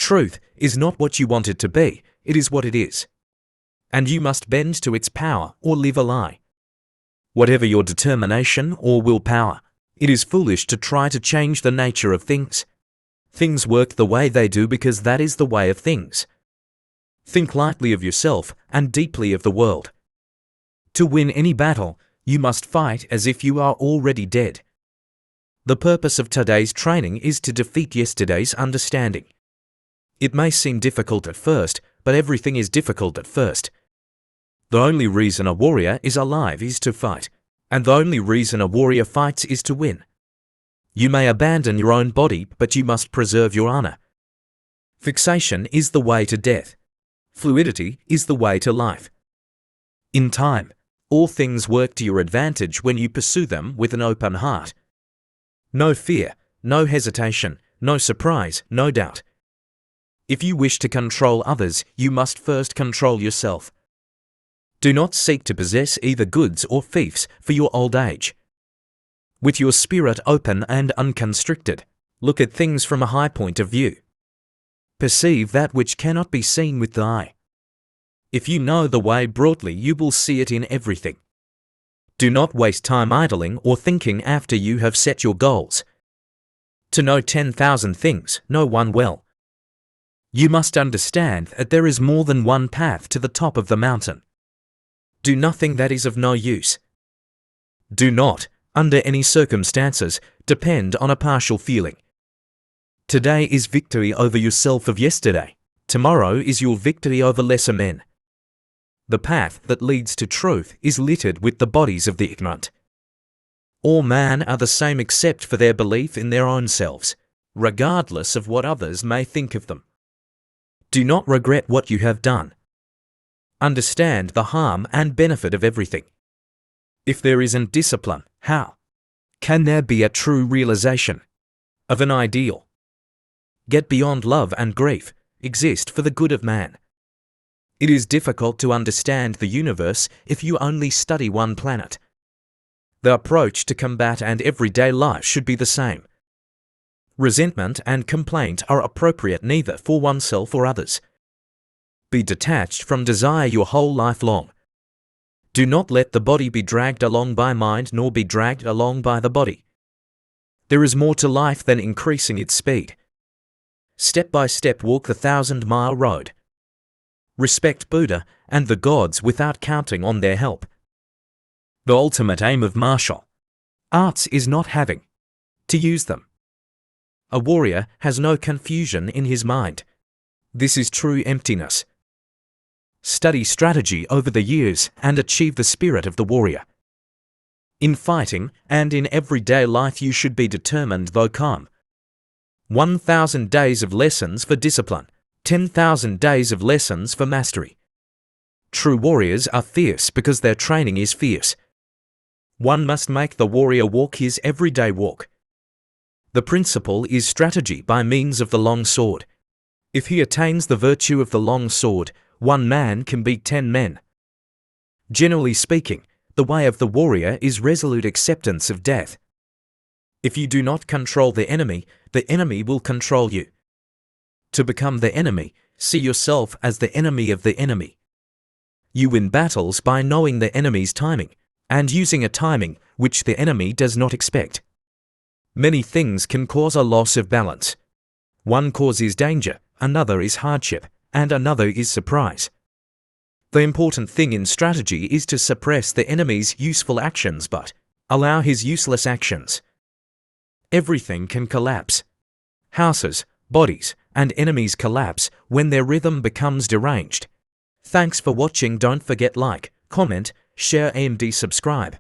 Truth is not what you want it to be, it is what it is. And you must bend to its power or live a lie. Whatever your determination or willpower, it is foolish to try to change the nature of things. Things work the way they do because that is the way of things. Think lightly of yourself and deeply of the world. To win any battle, you must fight as if you are already dead. The purpose of today's training is to defeat yesterday's understanding. It may seem difficult at first, but everything is difficult at first. The only reason a warrior is alive is to fight, and the only reason a warrior fights is to win. You may abandon your own body, but you must preserve your honor. Fixation is the way to death. Fluidity is the way to life. In time, all things work to your advantage when you pursue them with an open heart. No fear, no hesitation, no surprise, no doubt. If you wish to control others, you must first control yourself. Do not seek to possess either goods or fiefs for your old age. With your spirit open and unconstricted, look at things from a high point of view. Perceive that which cannot be seen with the eye. If you know the way broadly, you will see it in everything. Do not waste time idling or thinking after you have set your goals. To know 10,000 things, know one well. You must understand that there is more than one path to the top of the mountain. Do nothing that is of no use. Do not, under any circumstances, depend on a partial feeling. Today is victory over yourself of yesterday. Tomorrow is your victory over lesser men. The path that leads to truth is littered with the bodies of the ignorant. All men are the same except for their belief in their own selves, regardless of what others may think of them. Do not regret what you have done. Understand the harm and benefit of everything. If there isn't discipline, how can there be a true realization of an ideal? Get beyond love and grief, exist for the good of man. It is difficult to understand the universe if you only study one planet. The approach to combat and everyday life should be the same. Resentment and complaint are appropriate neither for oneself or others. Be detached from desire your whole life long. Do not let the body be dragged along by mind nor be dragged along by the body. There is more to life than increasing its speed. Step by step walk the 1,000-mile road. Respect Buddha and the gods without counting on their help. The ultimate aim of martial arts is not having to use them. A warrior has no confusion in his mind. This is true emptiness. Study strategy over the years and achieve the spirit of the warrior. In fighting and in everyday life you should be determined though calm. 1,000 days of lessons for discipline, 10,000 days of lessons for mastery. True warriors are fierce because their training is fierce. One must make the warrior walk his everyday walk. The principle is strategy by means of the long sword. If he attains the virtue of the long sword, one man can beat 10 men. Generally speaking, the way of the warrior is resolute acceptance of death. If you do not control the enemy will control you. To become the enemy, see yourself as the enemy of the enemy. You win battles by knowing the enemy's timing, and using a timing which the enemy does not expect. Many things can cause a loss of balance. One cause is danger, another is hardship, and another is surprise. The important thing in strategy is to suppress the enemy's useful actions but allow his useless actions. Everything can collapse. Houses, bodies, and enemies collapse when their rhythm becomes deranged. Thanks for watching. Don't forget like, comment, share and subscribe.